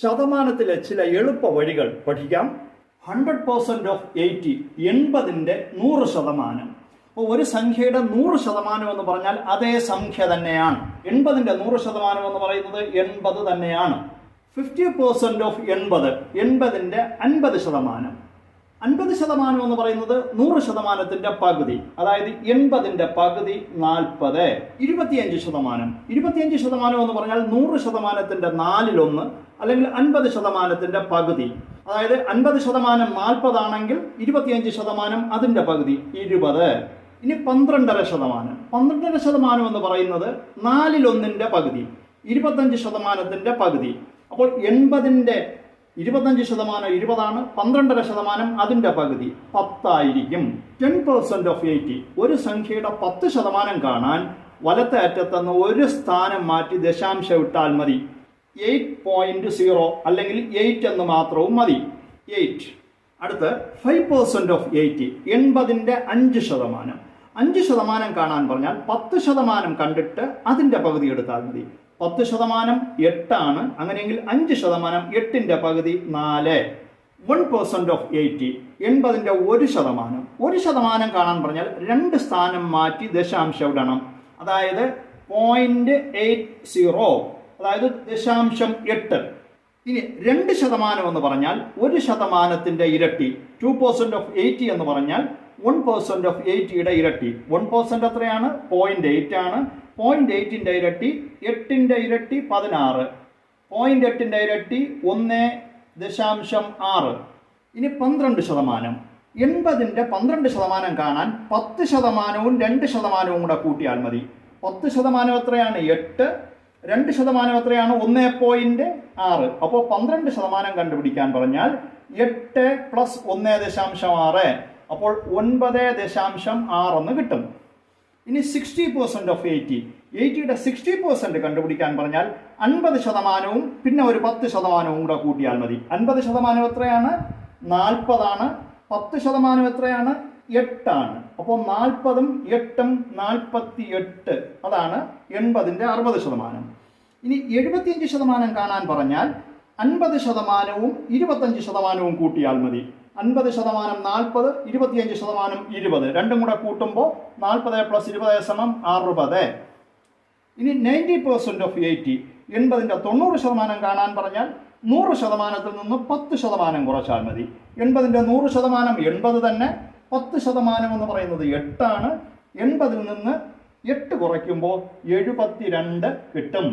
ശതമാനത്തിലെ ചില എളുപ്പ വഴികൾ പഠിക്കാം. 100% ഓഫ് 80, 80ന്റെ 100%. അപ്പോൾ ഒരു സംഖ്യയുടെ 100% എന്ന് പറഞ്ഞാൽ അതേ സംഖ്യ തന്നെയാണ്. 80ന്റെ 100% എന്ന് പറയുന്നത് 80 തന്നെയാണ്. 50% ഓഫ് 80, 80ന്റെ 50%. 50% എന്ന് പറയുന്നത് 100%ത്തിന്റെ പകുതി, അതായത് 80ന്റെ പകുതി 40. 25%, 25% എന്ന് പറഞ്ഞാൽ 100%ത്തിന്റെ 1/4, അല്ലെങ്കിൽ 50%ത്തിന്റെ പകുതി. അതായത് 50% 40 ആണെങ്കിൽ 25% അതിന്റെ പകുതി 20. ഇനി 12.5%, 12.5% എന്ന് പറയുന്നത് 1/4 പകുതി, 25%ത്തിന്റെ പകുതി. അപ്പോൾ 80ന്റെ 25% 20 ആണ്, 12.5% അതിന്റെ പകുതി 10 ആയിരിക്കും. 10% ഓഫ് 80, ഒരു സംഖ്യയുടെ 10% കാണാൻ വലത്തെ അറ്റത്തുനിന്ന് ഒരു സ്ഥാനം മാറ്റി ദശാംശം ഇട്ടാൽ മതി. 8.0 അല്ലെങ്കിൽ 8 എന്ന് മാത്രവും മതി. 8. അടുത്ത് 5% ഓഫ് 80, 80ന്റെ 5%. 5% കാണാൻ പറഞ്ഞാൽ 10% കണ്ടിട്ട് അതിന്റെ പകുതി എടുത്താൽ മതി. 10% 8 ആണ്, അങ്ങനെയെങ്കിൽ 5%, 8ന്റെ പകുതി 4. 1% ഓഫ് 80, 80ന്റെ 1%. 1% കാണാൻ പറഞ്ഞാൽ 2 സ്ഥാനം മാറ്റി ദശാംശം ഇടണം. അതായത് 0.80, അതായത് 0.8. ഇനി 2% എന്ന് പറഞ്ഞാൽ 1%ത്തിന്റെ ഇരട്ടി. 2% ഓഫ് 80 എന്ന് പറഞ്ഞാൽ 1% ഓഫ് 80യുടെ ഇരട്ടി. 1% എത്രയാണ്? 0.8 ആണ്. 0.8ന്റെ ഇരട്ടി 8ന്റെ ഇരട്ടി 16. 0.8ന്റെ ഇരട്ടി 1.6. ഇനി 12%. 80ന്റെ 12% കാണാൻ 10%വും 2%വും കൂടെ കൂട്ടിയാൽ മതി. 10% എത്രയാണ്? 8. 2% എത്രയാണ്? 1.6. അപ്പോൾ 12% കണ്ടുപിടിക്കാൻ പറഞ്ഞാൽ 8 + 1.6, അപ്പോൾ 9.6 എന്ന് കിട്ടും. ഇനി 60% ഓഫ് 80, 80യുടെ 60% കണ്ടുപിടിക്കാൻ പറഞ്ഞാൽ 50%വും പിന്നെ ഒരു 10%വും കൂടെ കൂട്ടിയാൽ മതി. 50% എത്രയാണ്? 40 ആണ്. 10% എത്രയാണ്? 8 ആണ്. അപ്പോൾ 40ഉം 8ഉം 48, അതാണ് 80ന്റെ 60%. ഇനി 75% കാണാൻ പറഞ്ഞാൽ 50%വും 25%വും കൂട്ടിയാൽ മതി. 50% 40, 25% 20, രണ്ടും കൂടെ കൂട്ടുമ്പോൾ 40 + 20 = 60. ഇനി 90% ഓഫ് 80, 80ന്റെ 90% കാണാൻ പറഞ്ഞാൽ 100%ത്തിൽ നിന്ന് 10% കുറച്ചാൽ മതി. 80ന്റെ 100% 80 തന്നെ. 10% എന്ന് പറയുന്നത് 8 ആണ്. 80ൽ നിന്ന് 8 കുറയ്ക്കുമ്പോൾ 72 കിട്ടും.